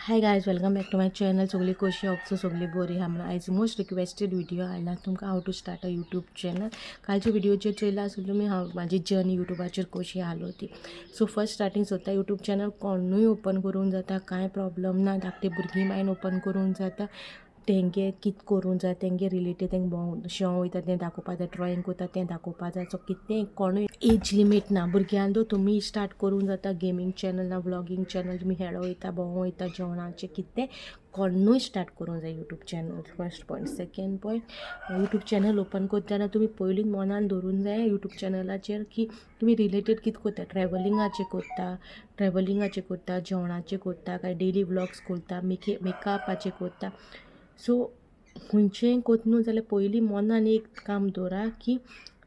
High guys, welcome back to my channel. सगळी कशी oxo सगळी बरी हा. म्हणून आयज मोस्ट रिक्वेस्टेड व्हिडिओ आयला तुमकां how to start a YouTube channel. कालच्या व्हिडिओचेर चयला आसलो तुमी हांव म्हाजी जर्नी यूट्यूबाचेर कशी आलो ती. सो फर्स्ट स्टार्टींग सोदता यूट्यूब चॅनल कोणूय ओपन करूंक जाता, कांय प्रॉब्लम ना. धाकटे भुरगीं मागीर ओपन करूंक जाता. तेंगे कित करूंक जाय, तेंगे रिलेटेड तेंगे शेव वयता तें दाखोवपा जाय, ड्रॉइंग करता तें दाखोवपा जाय. सो कितें कोणूय एज लिमीट ना. भुरग्यांचो तुमी स्टार्ट करूंक जाता. गेमींग चॅनल ना, व्लॉगींग चॅनल, तुमी खेळ वयता, भोंव वयता, जेवणाचें कितें कोणूय स्टार्ट करूंक जाय YouTube channel. First point. Second point, YouTube channel open करतना तुमी पयलींच मनान दवरूंक जाय यूट्यूब चॅनलाचेर की तुमी रिलेटेड कितें करता. ट्रॅव्हलिंगाचें करता, जेवणाचें करता, काय डेली व्लॉग्स करता, मेकअपाचें करता. सो खंयचेंय कोत न्हू जाल्यार पयलीं मनान एक काम दवरा की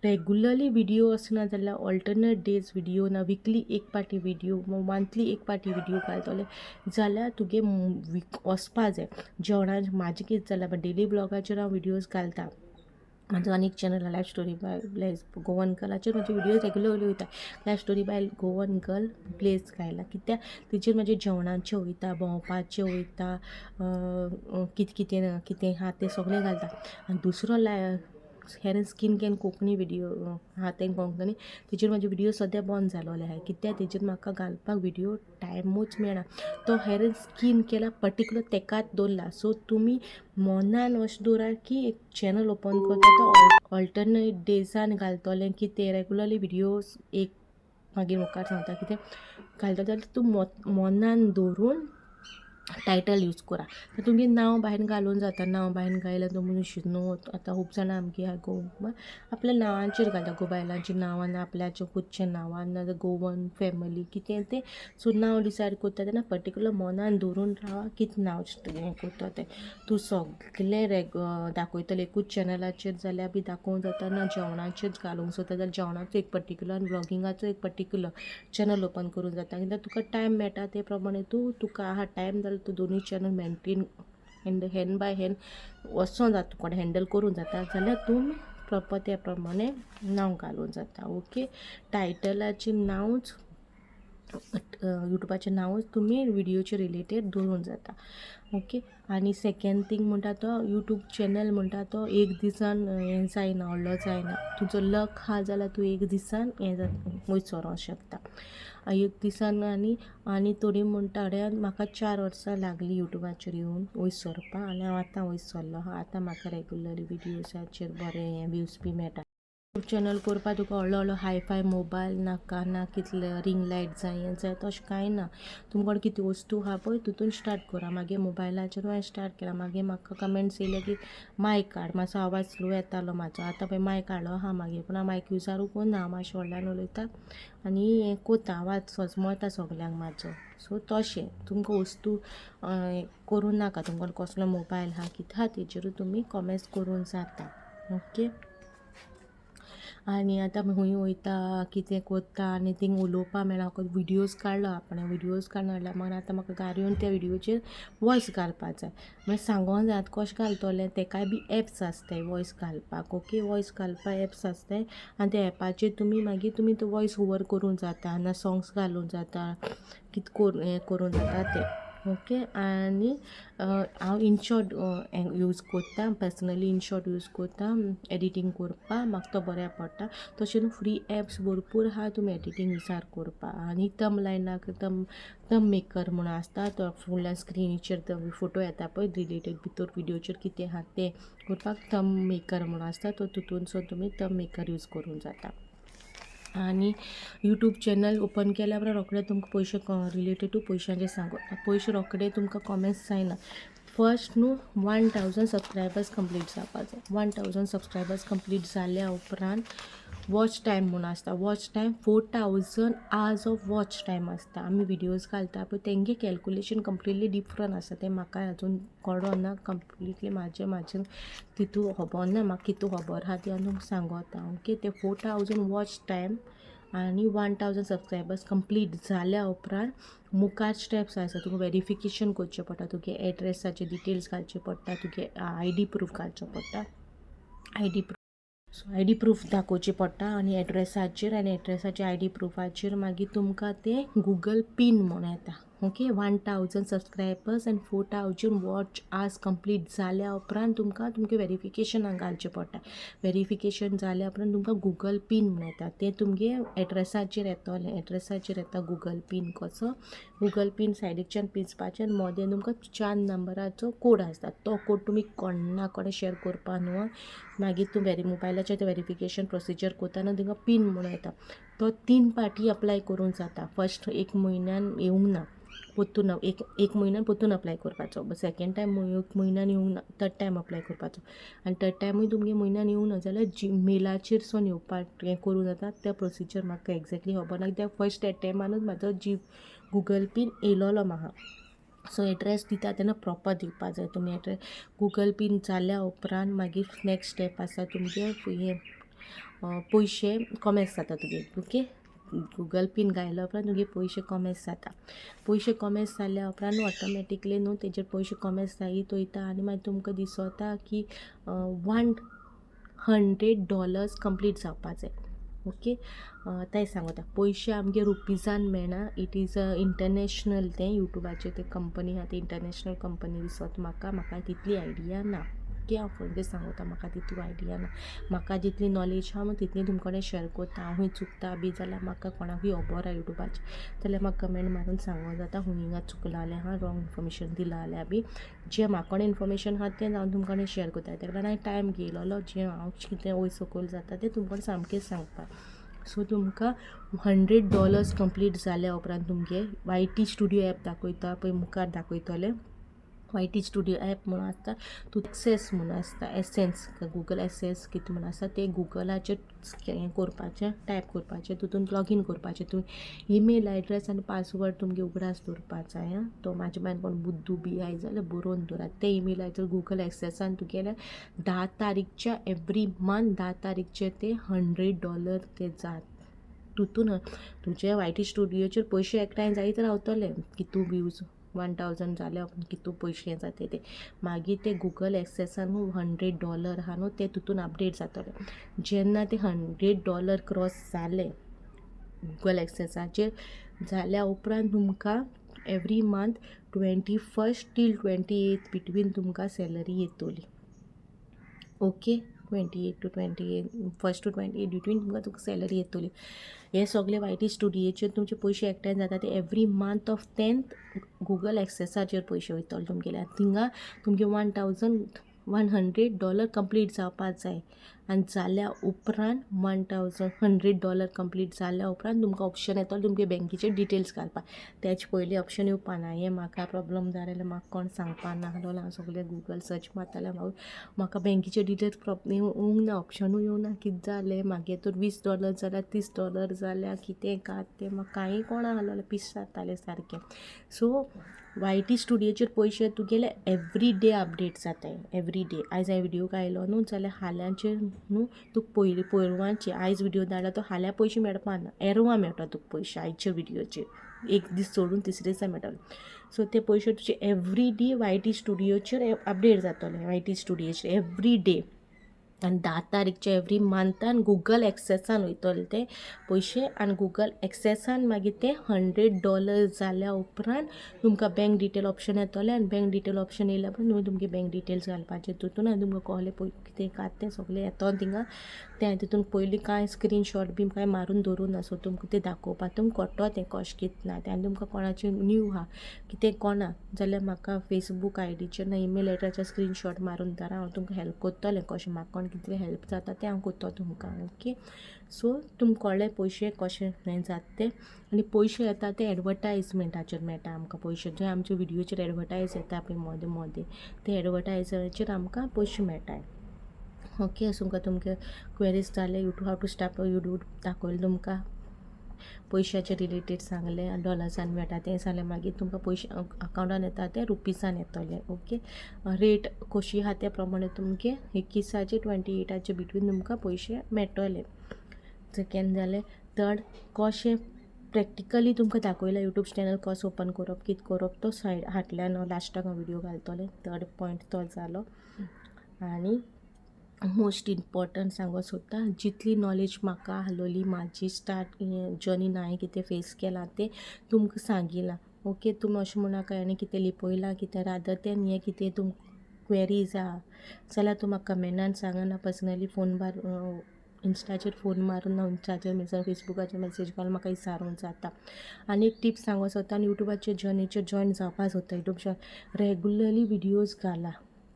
रेगुलरली व्हिडिओ आसना जाल्यार ऑल्टरनेट डेज व्हिडिओ ना, विकली एक पाटी व्हिडिओ, मंथली एक पाटी व्हिडिओ घालतले जाल्यार तुगे वचपा जाय. जेवणाचें म्हाजें कितें जाल्यार डेली ब्लॉगाचेर हांव व्हिडिओज घालता. म्हाजो आनी एक channel life story by bless Goan गर्लाचेर म्हाजे व्हिडिओ रेगुलरली वयता. Life story by Goan girl place घायला कित्याक तेचेर म्हाजे जेवणाचें वयता, भोंवपाचें वयता, कितें आहा तें सगळें घालता. आनी दुसरो हेर स्कीन कॅन कोंकणी व्हिडिओ आहा तें कोंकणी, तेचेर म्हाजे व्हिडिओ सद्यां बंद जालोले आहाय कित्याक तेचेर म्हाका घालपाक व्हिडिओ टायमूच मेळना. तो हेर स्कीन केला पर्टिक्युलर तेकाच दवरला. सो तुमी मनान अशें दवरा की एक चॅनल ओपन करता तो ऑल्टरनेट डेजान घालतलें की ते रेगुलरली व्हिडिओज एक मागीर मुखार सांगता कितें घालता जाल्यार तूं मनान दवरून टायटल यूज करा. तुमगे नांव भायर घालूंक जाता. नांव भायर घायल्यार तो मनीस न्हू आतां खूब जाणां आमगे आहा आपल्या नांवांचेर घालता. गो बायलांचीं नांवां ना, आपल्याचें खुदचें नांवां ना, गोवन फॅमिली कितें तें. सो नांव डिसायड करता तेन्ना पर्टिक्युलर मनान दवरून रावा कितें नांव हें करता तें. तूं सगलें दाखयतलें एकूच चॅनलाचेर जाल्यार बी दाखोवंक जाता ना, जेवणाचेंच घालूंक सोदता जाल्यार जेवणाचो एक पर्टिक्युलर आनी व्लॉगिंगाचो एक पर्टिक्युलर चॅनल ओपन करूंक जाता. कित्याक तुका टायम मेळटा ते प्रमाणे तुका आहा टायम जाल्यार तूं दोनूय channel maintain hand by hand वचों जाता. तुका हँडल करूंक जाता जाल्यार तूं प्रॉपर त्या प्रमाणे नांव घालूंक जाता. ओके, टायटलाचें नांवच यूट्यूबाचें नांवच तुमी व्हिडिओचे रिलेटेड दवरूंक जाता. ओके, आनी सेकंड थिंग म्हणटा तो यूट्यूब चॅनल म्हणटा तो एक दिसान हें जायना, व्हडलो जायना. तुजो लक आहा जाल्यार तूं एक दिसान वयर सरोंक शकता. एक दिसान आनी थोडी म्हणटा म्हाका 4 वर्सां लागलीं यूट्यूबाचेर येवन वयर सरपा आनी हांव आतां वयर सरलो आहा. आतां म्हाका रेगुलरली व्हिडिओसाचेर बरें व्यूज बी मेळटा. यूट्यूब चॅनल करपाक तुका व्हडलो हाय-फाय मोबायल नाका ना, कितले रिंग लायट जाय तशें कांय ना. तुमकोड कितें वस्तू आहा पळय तितून स्टार्ट करा. मागीर मोबायलाचेर हांवें स्टार्ट केलां. मागीर म्हाका कमेंट्स येयले की मायक हाड. मातसो आवाज स्लो येतालो म्हाजो. आतां पळय मायक हाडलो आहा मागीर, पूण हांव मायक युजारूच करना. हांव मातशें व्हडल्यान उलयतां आनी हें करता, आवाज समजता सगल्यांक म्हाजो. सो तशें तुमकां वस्तू करूं नाका. तुमकोड कसलो मोबायल आहा कितें आहा तेचेरूच तुमी कमेंट्स करूंक जाता. ओके, आनी आतां खंय वयता कितें करता आनी थिंग उलोवपा मेळना. व्हिडिओज काडलो आपणें, व्हिडिओज काडून हाडल्या मागीर आतां म्हाका घरा येवन त्या व्हिडिओचेर वॉयस घालपाक जाय. मागीर सांगोंक जाय आतां कशें घालतलें. तेकाय बी एप्स आसताय वॉयस घालपाक. ओके, वॉयस घालपाक एप्स आसताय आनी त्या एपाचेर तुमी तो वॉयस ओवर करूंक जाता ना, सॉंग्स घालूंक जाता, कितें हें करूंक जाता तें. ओके, आनी हांव इनशॉट यूज करता. पर्सनली इनशॉट यूज करता एडिटींग करपाक. म्हाका तो बऱ्या पडटा. तशें न्हू फ्री एप्स भरपूर आहा तुमी एडिटींग विचार करपाक. आनी थंबलायनाक थंब मेकर म्हणून आसता. तो फुडल्या स्क्रिनीचेर फोटो येता पळय रिलेटेड भितर व्हिडिओचेर कितें आहा तें करपाक थंब मेकर म्हणून आसता. तो तितूनसून तुमी थंब मेकर यूज करूंक जाता. आनी यूट्यूब चॅनल ओपन केल्या उपरांत रोखडें तुमकां पयशे रिलेटेड टू पयशांचें सांगता. पयशे रोखडे तुमकां कमेंट्स जायना. फर्स्ट न्हू 1000 सबस्क्रायबर्स कंप्लीट जावपाक जाय. 1000 सबस्क्रायबर्स कंप्लीट जाल्या उपरांत वॉच टायम म्हूण आसता. Watch time 4000 hours of watch time आसता. आमी व्हिडिओज घालता पळय तेंगे कॅल्कुलेशन कंप्लिटली डिफरंट आसता. तें म्हाका आजून कळना कंप्लिटली. म्हाजें तितू खबर ना. म्हाका कितू खबर आहा ती हांव तुमकां सांगता. ओके, ते 4000 वॉच टायम आनी 1000 सबस्क्रायबर्स कंप्लीट जाल्या उपरांत मुखार स्टेप्स आसा. तुका वेरिफिकेशन करचें पडटा. तुगे एड्रेसाचे डिटेल्स घालचे पडटा. तुगे ID प्रूफ घालचो पडटा. आय डी प्रूफ दाखोवची पडटा आनी एड्रेसाचेर आनी एड्रेसाच्या ID प्रुफाचेर मागीर तुमकां तें गुगल पीन म्हूण येता. ओके 1000 सबस्क्रायबर्स आनी 4000 वॉच आवर्स कंप्लीट जाल्या उपरांत तुमकां वेरिफिकेशनाक घालचें पडटा. वेरिफिकेशन जाल्या उपरांत तुमकां गुगल पीन म्हूण येता तें तुमगे एड्रेसाचेर येता गुगल पीन कसो. गुगल पीन सायडीच्यान पिंजपाचें आनी मोदें तुमकां 4 नंबराचो कोड आसता. तो कोड तुमी कोणा शेअर करपा न्हू. मागीर तूं मोबायलाचेर तें वेरिफिकेशन प्रोसिजर करतना तुमकां पीन म्हणून येता तो 3 पाटी अप्लाय करूंक जाता. फर्स्ट 1 म्हयन्यान येवंक ना, परतून एक म्हयन्यान परतून अप्लाय करपाचो. सेकेंड टायम म्हयन्यान येवंक ना, थर्ड टायम अप्लाय करपाचो. आनी थर्ड टायमूय तुमगे म्हयन्यान येवंक ना जाल्यार मेलाचेर सोन येवपाक हें करूं जाता. तें प्रोसिजर म्हाका एक्झॅक्टली खबर ना कित्याक फर्स्ट एटेम्पानूच म्हाजो गुगल पीन येयलोलो म्हाका. सो एड्रेस दिता तेन्ना प्रॉपर दिवपा जाय तुमी एड्रेस. गुगल पीन जाल्या उपरांत मागीर नेक्स्ट स्टेप आसा तुमगे हें पयशे कमेस जाता तुगे. ओके गुगल पीन घायल्या उपरांत तुगे पयशे कमेस जाता. पयशे कमेस जाल्या उपरांत ऑटोमॅटिकली न्हू तेजेर पयशे कमेस जायत वयता आनी मागीर तुमकां दिसोता की $100 कंप्लीट जावपा जाय. ओके तें सांगता पयशे आमगे रुपीजान मेळना. इट इज अ इंटरनॅशनल तें यूट्यूबाचेर ते कंपनी आहा ती इंटरनॅशनल कंपनी दिसत म्हाका तितली आयडिया ना. ओके हांव फक्त सांगता म्हाका तितली आयडिया ना. म्हाका जितली नॉलेज आहा हांव तितली तुमचे कडेन शेअर करता. हांव चुकता बी जाल्यार म्हाका कोणाकूय खबर आहा यूट्यूबाचेर जाल्यार म्हाका कमेंट मारून सांगूं जाता हिंगा चुकलां जाल्यार हां रॉंग इन्फॉर्मेशन दिलां जाल्यार बी. जें म्हाका इन्फॉर्मेशन आहा तें हांव तुमचे कडेन शेअर करता. तेका लागून हांवें टायम घेयलोलो जें हांव कितें वयर सकयल जाता तें तुमचे कडेन सामकें सांगपा. सो तुमकां $100 कंप्लीट जाल्या उपरांत तुमगे YT स्टुडियो एप दाखयता पळय मुखार दाखयतलें. YT स्टुडियो एप म्हणून आसता तूं एक्सेस म्हणून आसता एसेन्स गुगल एसेस कितें म्हणून आसता तें गुगलाचेर हें करपाचें टायप करपाचें तितून लॉगीन करपाचें. तुमी ईमेल एड्रेस आनी पासवर्ड तुमगे उगडास दवरपाक जाय. तो म्हाजे भायर कोण बुद्धू बी आय जाल्यार बरोवन दवरात. ते ईमेल एड्रेस गुगल एक्सेसान तुगेले 10 तारीखच्या एवरी मंथ 10 तारीखचे ते $100 ते जात. तितून तुजे YT स्टुडियोचेर पयशे एकठांय जायत रावतले कितू व्यूज 1000 जाल्या कितू पयशे जाता ते. मागीर ते गुगल एक्सेसान $100 आहा न्हू ते तितून अपडेट जातले. जेन्ना ते $100 क्रॉस जाले गुगल एक्सेसाचेर जाल्या उपरांत तुमकां every month 21st till 28th between तुमकां सॅलरी येतली. Okay 28 to 28 1st to 28 between तुमकां सॅलरी येतली. हे सगळे YT स्टुडियोचेर तुमचे पयशे एकठांय जाता ते every month of 10th Google एक्सेसाचेर पयशे वयतले तुमगेले. थिंगा तुमगे $100 कंप्लीट जावपाक जाय. आनी जाल्या उपरांत $100 कंप्लीट जाल्या उपरांत तुमकां ऑप्शन येतलो तुमगे बँकेचे डिटेल्स घालपाक. तेजे पयलीं ऑप्शन येवपा ना. हें म्हाका प्रॉब्लम जालें जाल्यार म्हाका कोण सांगपा नाहलोलो. हांव सगळें गुगल सर्च मारतालें म्हाका बँकेचे डिटेल्स येवंक ना ऑप्शनूय येवंक ना. कितें जालें मागीर तर $20 जाल्यार $30 जाल्यार कितें कात तें म्हाका कांय कळना आहलोलें. पीस जातालें सारकें. सो YT स्टुडियोचेर पयशे तुगेले एवरी डे अपडेट जाताय. एवरी डे आयज हांवें विडियो घायलो न्हू जाल्यार हाल्यांचेर न्हू तुका पयरवांचे आयज विडियो धाडला तो हाल्या पयशे मेळपा ना. एरवां मेळटा तुका पयशे आयच्या विडियोचेर एक दीस सोडून तिसरे दिसा मेळटले. सो ते पयशे तुजे एवरी डे YT स्टुडियोचेर अपडेट जातले. YT स्टुडियोचेर एवरी डे आनी 10 तारीखचे एवरी मंथान गुगल एक्सेसान वयतले ते पयशे. आनी गुगल एक्सेसान मागीर ते $100 जाल्या उपरांत तुमकां बँक डिटेल ऑप्शन येतले. आनी बँक डिटेल ऑप्शन येयल्या उपरांत तुमी तुमगे बँक डिटेल्स घालपाचे तितून आनी तुमकां कहलें कितें कात तें सगळें येतो थिंगा. तें तितून पयलीं कांय स्क्रीनशॉट बी कांय मारून दवरूं ना. सो तुमकां तें दाखोवपाक तुमकां कळटो तें कशें कितें ना तें. आनी तुमकां कोणाचें न्यू आहा कितें कोणा जाल्यार म्हाका फेसबूक आयडीचेर ना ईमेल एड्रेसाचेर स्क्रीनशॉट मारून धाडा. हांव तुमकां हेल्प करतलें कशें म्हाका कोण कितलें हेल्प जाता तें हांव करतलें तुमकां. ओके सो तुमकां कळ्ळें पयशे कशें हें जाता तें. आनी पयशे येता ते एडवर्टायजमेंटाचेर मेळटा आमकां पयशे. जे आमचे विडियोचेर एडवर्टायज येता पळय मोदें ते एडवर्टायजाचेर आमकां पयशे मेळटाय. ओके सो तुमकां क्वेरीज जाले हाव टू स्टार्ट यूट्यूब दाखयलें तुमकां पयशाचे रिलेटेड सांगलें. डॉलर्सान मेळटा तें जाल्यार मागीर तुमकां पयशे अकावंटान येता ते रुपीजान येतले. ओके रेट कशी आहा त्या प्रमाणे तुमगे 21 28 बिटवीन तुमकां पयशे मेळटले. सेकेंड जालें थर्ड कशें प्रॅक्टिकली तुमकां दाखयला यूट्यूब चॅनल कसो ओपन करप कितें करप तो सायड हाटल्यान लास्टाक हांव विडियो घालतलें. थर्ड पॉयंट तो जालो. आनी मोस्ट इम्पॉर्टंट सांगूंक सोदता जितली नॉलेज म्हाका आहलोली म्हाजी स्टार्ट जर्नीन हांवें कितें फेस केलां तें तुमकां सांगिलां. ओके. तुमी अशें म्हणनाका हांवें कितें लिपयलां कितें रादर देन हें कितें तुम क्वेरीज आहा जाल्यार तूं म्हाका कमेंटान सांगा ना पर्सनली फोन इंस्टाचेर फोन मारून ना इंस्टाचेर फेसबुकाचेर मेसेज घालून म्हाका विचारूंक जाता. आनी एक टिप्स सांगूंक सोदता युट्यूबाचेर जर्नीचेर जॉयन जावपा सोदता युट्यूबचेर रेगुलरली विडियोज घाला.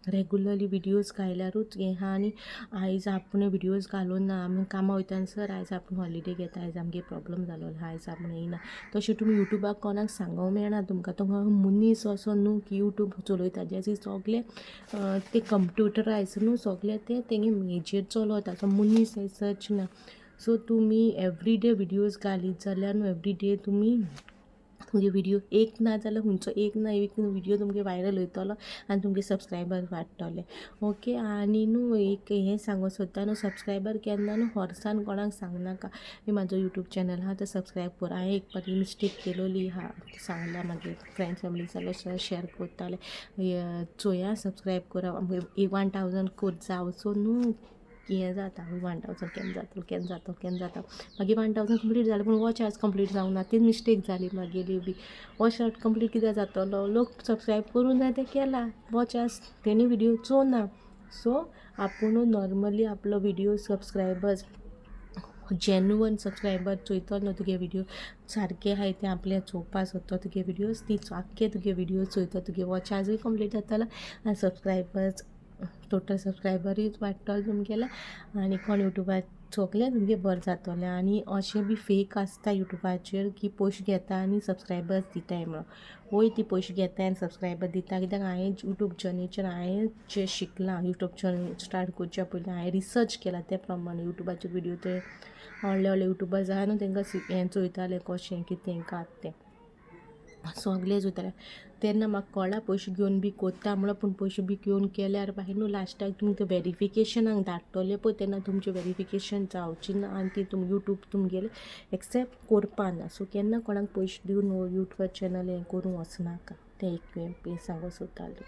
रेगुलरली विडियोज घायल्यारूच हें आहा. आनी आयज आपूण विडियोज घालून ना आमी कामां वयता सर आयज आपूण हॉलिडे घेता आयज आमगे प्रॉब्लम जालो आयज आपूण येयना तशें तुमी युट्यूबाक कोणाक सांगोंक मेळना तुमकां तो मनीस असो न्हू की युट्यूब चलयता जेचे सगळे ते कंप्युटरायज न्हू सगळे ते तेंगे मेजेर चलता सो मनीस सच ना. सो तुमी एवरीडे विडियोज घालीत जाल्यार न्हू एवरीडे तुमी तुमगे विडियो एक ना जाल्यार खंयचो एक ना एक विडियो तुमगे वायरल वयतलो आनी तुमगे सबस्क्रायबर वाडटले. ओके. आनी न्हू एक हें सांगूंक सोदता न्हू सबस्क्रायबर केन्ना न्हू होर्सान कोणाक सांगनाका म्हाजो यूट्यूब चॅनल आहा तो सबस्क्रायब कर. हांवें एक पाटी मिस्टेक केलोली आहा सांगल्या मागीर फ्रेंड्स फॅमिली जाल्यार शेअर करताले चोया सबस्क्रायब करा 1000 कोर जावचो न्हू हें जाता 1000 केन्ना जाता मागीर 1000 कंप्लीट जालें पूण वॉच आज कंप्लीट जावंक ना ती मिस्टेक जाली मागेली बी. वॉच आज कंप्लीट कित्याक जातलो लोक सबस्क्रायब करून जाय तें केला वॉच आज तेणी विडियो चोवना. सो आपूण नॉर्मली आपलो विडियो सबस्क्रायबर्स जेन्युअन सबस्क्रायबर चोयतलो न्हू तुगे विडियो सारके आहाय ते आपले चोवपा सोदता तुगे विडियोज ती आख्खे तुगे विडियो चोयता तुगे वॉच आजूय कंप्लीट जातलो आनी सबस्क्रायबर्स टोटल सबस्क्रायबरूय वाडटलो तुमगेले आनी कोण युट्यूबार चोगलें तुमगे बरें जातलें. आनी अशें बी फेक आसता युट्यूबाचेर की पयशे घेता आनी सबस्क्रायबर्स दिताय म्हणोन वय ती पयशे घेताय आनी सबस्क्रायबर दिता कित्याक हांवें यूट्यूब जर्नीचेर हांवें जें शिकलां यूट्यूब जर्नी स्टार्ट करच्या पयलीं हांवें रिसर्च केला त्या प्रमाणे यूट्यूबाचेर विडियो ते व्हडले व्हडले यूट्यूबर्स आहा न्हू तेंकां हें चोयतालें कशें कितें कात तें सगलें चोयतालें तेन्ना म्हाका कळ्ळां पयशे घेवन बी कोत्ता म्हणून पूण पयशे बी घेवन केल्यार मागीर न्हू लास्टाक तुमकां वेरिफिकेशनाक धाडटले पळय तेन्ना तुमचें वेरिफिकेशन जावचें ना आनी ती तुमी यूट्यूब तुमगेलें एक्सेप्ट करपा ना. सो केन्ना कोणाक पयशे दिवन यूट्यूब चॅनल हें करूंक वचनाका तें एक सांगूंक सोदतालें.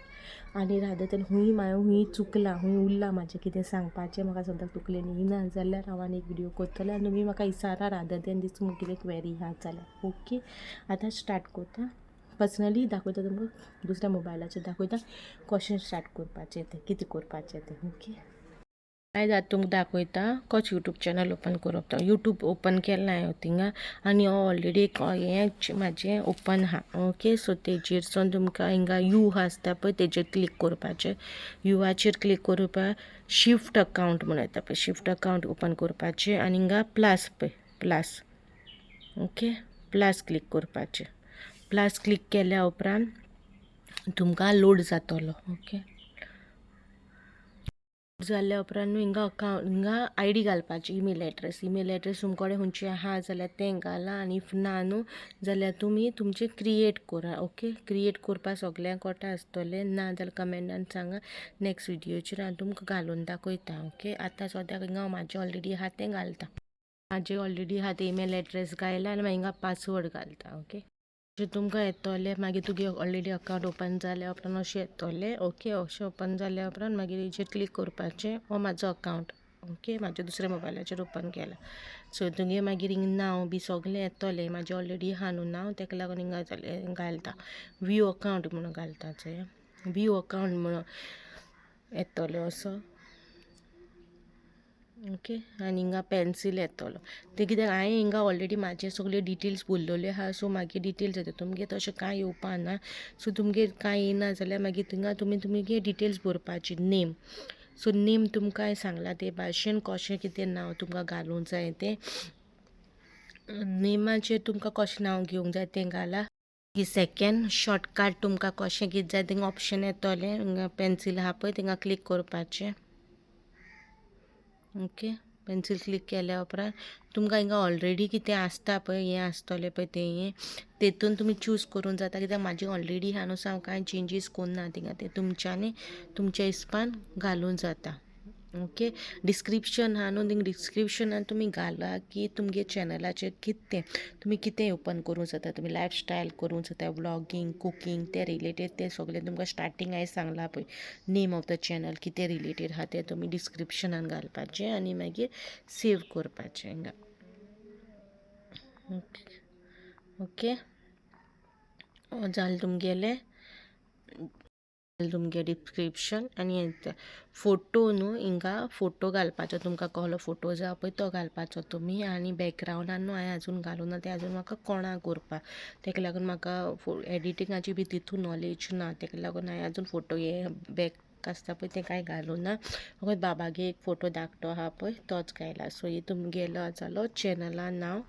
आनी रादर देन हूंय चुकलां हूंय उरलां म्हाजें कितें सांगपाचें म्हाका सद्दां तकलेन येयना जाल्यार हांव आनी एक विडियो करतलें आनी तुमी म्हाका विचारा रादर देन दीस तुमकां कितें क्वेरी आहा जाल्यार. ओके. आतां स्टार्ट करता पर्सनली दाखयता तुमकां दुसऱ्या मोबायलाचेर दाखयता कशें स्टार्ट करपाचें तें कितें करपाचें तें. ओके. आयज आतां तुमकां दाखयता कशें यूट्यूब चॅनल ओपन करप तो यूट्यूब ओपन केलां हांवें थिंगा आनी हांव ऑलरेडी हें म्हाजें ओपन आहा. ओके. सो तेजेर सोन तुमकां हिंगा यू आसता पळय तेजेर क्लिक करपाचें युआचेर क्लिक करपा शिफ्ट अकावंट म्हणून येता पळय शिफ्ट अकावंट ओपन करपाचें आनी हिंगा प्लस पळय प्लस. ओके. प्लस क्लिक करपाचें प्लस क्लिक केल्या उपरांत तुमकां लोड जातलो. ओके. जाल्या उपरांत हिंगा आयडी घालपाची ईमेल एड्रेस तुमचे कडेन खंयचें आहा जाल्यार तें घाला आनी इफ ना न्हू जाल्यार तुमी तुमचें क्रिएट करा. ओके. क्रिएट करपा सगल्यांक कोटा आसतलें ना जाल्यार कमेंटान सांगा नेक्स्ट विडियोचेर हांव तुमकां घालून दाखयता. ओके. आतां सद्याक हिंगा म्हाजें ऑलरेडी आहा तें घालता म्हाजें ऑलरेडी आहा तें ईमेल एड्रेस घायला आनी मागीर हिंगा पासवर्ड घालता. ओके. अशें तुमकां येतलें मागीर तुगे ऑलरेडी अकावंट ओपन जाल्या उपरांत अशें येतलें. ओके. अशें ओपन जाल्या उपरांत मागीर हेजेर क्लिक करपाचें हो म्हाजो अकावंट. ओके. म्हाज्या दुसऱ्या मोबायलाचेर ओपन केला सो तुगे मागीर हिंगा नांव बी सगलें येतलें म्हाजें ऑलरेडी आहा न्हू नांव तेका लागून हिंगा घालता व्यू अकावंट म्हणून घालता चोया व्यू अकावंट म्हणून येतलो असो. ओके. आनी हिंगा पेन्सील येतलो तें कित्याक हांवें हिंगा ऑलरेडी म्हाजे सगळे डिटेल्स भरलेले आहा सो मागीर डिटेल्स येता तुमगे तशें कांय येवपा ना. सो तुमगे कांय येना जाल्यार मागीर थिंगा तुमगे डिटेल्स भरपाची नेम. सो नेम तुमकां हांवें सांगलां ते भाशेन कशें कितें नांव तुमकां घालूंक जाय तें नेमाचेर तुमकां कशें नांव घेवंक जाय तें घाला. सेकेंड शॉर्टकट तुमकां कशें कितें जाय थिंगा ऑप्शन येतलें हिंगा पेन्सील आहा पळय थिंगा क्लिक करपाचें. ओके. पेन्सील क्लिक केल्या उपरांत तुमकां हिंगा ऑलरेडी कितें आसता पळय हें आसतलें पळय तें तेतून तुमी चूज करूंक जाता कित्याक म्हाजें ऑलरेडी आहा न्हू सो हांव कांय चेंजीस कोन्ना थिंगा तें तुमच्यांनी तुमच्या हिसपान घालूंक जाता. ओके. डिस्क्रिप्शन आहा न्हू थिंगा डिस्क्रिप्शनान तुमी घाला की तुमगे चॅनलाचेर तुमी कितें ओपन करूंक जाता तुमी लायफस्टायल करूंक जाता व्लॉगींग कुकींग तें रिलेटेड तें सगलें तुमकां स्टार्टींग हांवें सांगलां पळय नेम ऑफ द चॅनल कितें रिलेटेड आहा तें तुमी डिस्क्रिप्शनान घालपाचें आनी मागीर सेव करपाचें हिंगा. ओके. जालें तुमगेलें तुमगे डिस्क्रिप्शन आनी फोटो न्हू हिंगा फोटो घालपाचो तुमकां कसलो फोटो जाय पळय तो घालपाचो तुमी आनी बॅकग्रावंडान न्हू हांवें आजून घालूं ना तें आजून म्हाका कोणा करपाक तेका लागून म्हाका एडिटिंगाची बी तितून नॉलेज ना तेका लागून हांवें आजून फोटो हे बॅक आसता पळय तें कांय घालूं ना फकत बाबागे एक फोटो धाकटो आहा पळय तोच घायला सो हे तुमगेलो जालो चॅनला नांव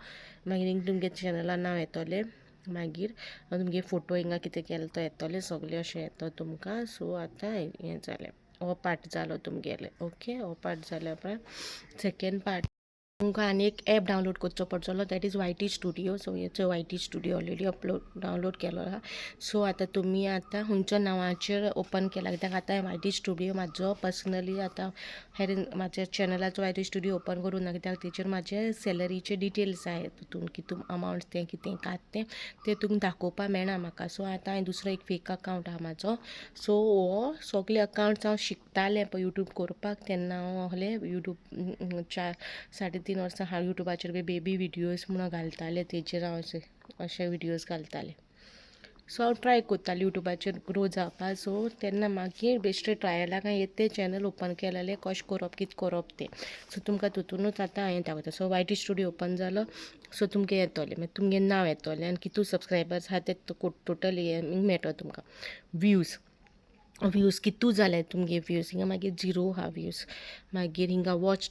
मागीर तुमगे चॅनला नांव येतोलें मागीर तुमगे फोटो हिंगा कितें केलो तो येतोलें सगलें अशें येतो तुमकां सो आतां हें जालें हो पार्ट जालो तुमगेलें ओके हो पार्ट जाल्या उपरांत सेकेंड पार्ट तुमकां आनी एक ॲप डावनलोड करचो पडटलो that is YT studio so हेचो वायटी स्टुडियो ऑलरेडी डावनलोड केलो आहा सो आतां तुमी आतां खंयच्या नांवाचेर ओपन केला कित्याक आतां वायटी स्टुडियो म्हाजो पर्सनली आतां हेर म्हाज्या चॅनलाचो वायटी स्टुडियो ओपन करूं ना कित्याक तेचेर म्हाजे सॅलरीचे डिटेल्स आहाय तितून कितून अमावंट तें कितें कात तें तुमकां दाखोवपा मेळना म्हाका सो आतां हांवें दुसरो एक फेक अकावंट आहा म्हाजो सो हो सगले अकावंट्स हांव शिकतालें पळय यूट्यूब करपाक तेन्ना हांव आहलें यूट्यूब 3.5 वर्सां हांव यूट्यूबाचेर बेबी विडियोज म्हणून घालतालें तेचेर हांव अशे विडियोज घालतालें सो हांव ट्राय करतालें यूट्यूबाचेर ग्रो जावपा सो तेन्ना मागीर बेश्टे ट्रायलाक हांवें तें चॅनल ओपन केलेलें कशें करप कितें करप तें सो तुमकां तितूनूच आतां हांवें दाखयता सो वायटी स्टुडियो ओपन जालो सो तुमगे येतोलें मागीर तुमगे नांव येतोलें आनी कितू सबस्क्रायबर्स आहा ते टोटल हे मेळटो तुमकां व्यूज कितू जाले तुमगे व्यूज हिंगा मागीर 0 आहा व्यूज मागीर हिंगा watch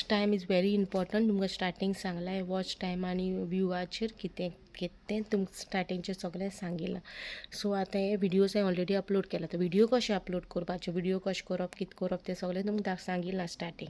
time is very important तुमकां स्टार्टींग सांगलां वॉच टायम आनी व्यूवाचेर कितें तें तुमकां स्टार्टींगचें सगळें सांगिलां सो आतां हे विडियोज हांवें ऑलरेडी अपलोड केला आतां व्हिडियो कशें अपलोड करपाचे व्हिडियो कशें करप कितें करप तें सगळें तुमकां सांगिलां स्टार्टींग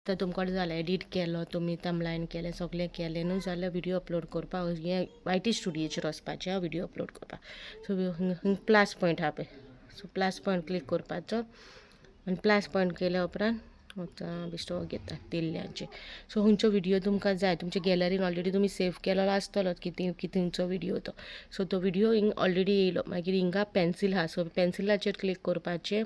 आतां तुमकोडे जालें एडीट केलो तुमी तमलायन केलें सगळें केलें न्हू जाल्यार व्हिडियो अपलोड करपाक हें वायटी स्टुडियोचेर वचपाचें व्हिडियो अपलोड करपाक सो प्लस पॉयंट आहा पळय सो प्लस पॉयंट क्लिक करपाचो आनी प्लस पॉयंट केल्या उपरांत बेश्टो घेता तेल्ल्यांचे सो खंयचो व्हिडियो तुमकां जाय तुमच्या गॅलरीन ऑलरेडी तुमी सेव केलेलो आसतलोच कितेंचो व्हिडियो तो सो तो व्हिडियो हिंग ऑलरेडी येयलो मागीर हिंगा पेन्सील आहा सो पेन्सिलाचेर क्लिक करपाचें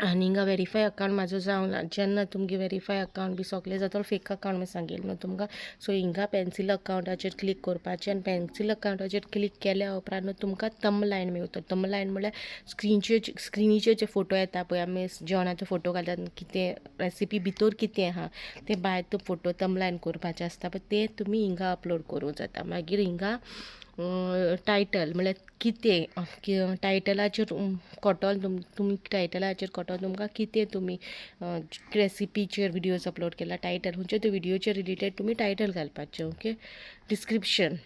आनी हिंगा वेरीफाय अकावंट म्हाजो जावना जेन्ना तुमगे वेरीफाय अकावंट बी सगलें जाता फेक अकावंट बी सांगेल न्हू तुमकां सो हिंगा पेन्सील अकावंटाचेर क्लिक करपाचें आनी पेन्सील अकावंटाचेर क्लिक केल्या उपरांत तुमकां तमलायन मेळटो तमलायन म्हळ्यार स्क्रिनीचेर जे फोटो येता पळय आमी जेवणाचो फोटो घालतात कितें रेसिपी भितर कितें आहा ते भायर तो फोटो तमलायन करपाचे आसता पळय ते तुमी हिंगा अपलोड करूं जाता मागीर हिंगा टायटल म्हळ्यार कितें टायटलाचेर कोटोन तुमी टायटलाचेर कोटोन तुमकां कितें तुमी रेसिपीचेर विडियोज अपलोड केला टायटल खंयच्या त्यो विडियोचेर रिलेटेड तुमी टायटल घालपाचें ओके डिस्क्रिप्शन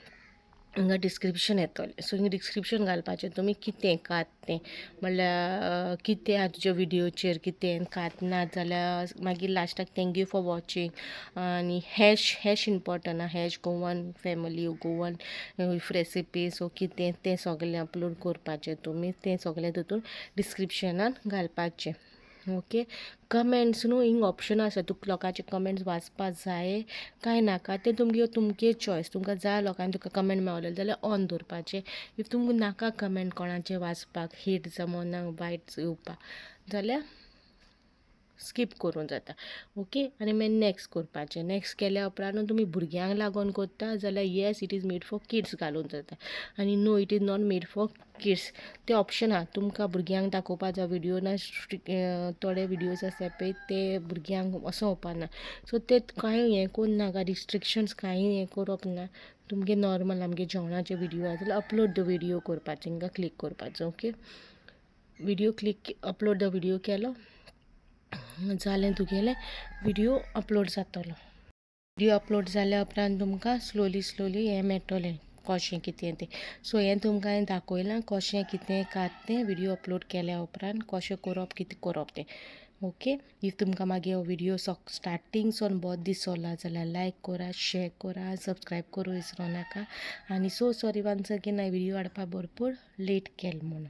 हिंगा डिस्क्रिप्शन येतोलें सो हिंगा डिस्क्रिप्शन घालपाचें तुमी कितें कात तें म्हणल्यार कितें आहा तुज्या विडियोचेर कितें कात ना जाल्यार मागीर लास्टाक थँक्यू फॉर वॉचींग आनी हॅश इम्पॉर्टंट आहा hash Goan family Goan recipe so कितें तें सगलें अपलोड करपाचें तुमी तें सगलें तितून डिस्क्रिप्शनान घालपाचें ओके कमेंट्स न्हू हिंग ऑप्शन आसा तुका लोकांचे कमेंट्स वाचपा जाय काय नाका तें तुमगे चॉयस तुमकां जाय लोकांनी तुका कमेंट मेळलें जाल्यार ऑन दवरपाचें इफ तुमकां नाका कमेंट कोणाचें वाचपाक हीट जमोना वायट येवपाक जाल्यार स्कीप करूं जाता ओके आनी मागीर नॅक्स्ट करपाचें नॅक्स्ट केल्या उपरांत तुमी भुरग्यांक लागून करता जाल्यार yes it is made for kids घालून जाता आनी no it is not made for kids ते ऑप्शन आहा तुमकां भुरग्यांक दाखोवपा जाय विडियो ना थोडे विडियोज आसा पळय ते भुरग्यांक असो ओपना सो ते कांय हें करून नाका रिस्ट्रिक्शन्स कांय हें करप ना तुमगे नॉर्मल आमगे जेवणाचे विडियो आहा जाल्यार अपलोड द विडियो करपाचें हिंगा क्लिक करपाचो okay video click upload the video केलो जालें तुगेलें विडियो अपलोड जातलो विडियो अपलोड जाल्या उपरांत तुमकां स्लोली हें मेळटलें कशें कितें तें सो हें तुमकां हांवें दाखयलां कशें कितें कात तें विडियो अपलोड केल्या उपरांत कशें करप कितें करप तें ओके इफ तुमकां मागीर हो विडियो स्टार्टींग सावन बोर दिसला जाल्यार लायक करा शेअर करा सबस्क्रायब करूं विसरूं नाका आनी सो सॉरी वन्स अगेन हांवें विडियो हाडपा भरपूर लेट केलें म्हणून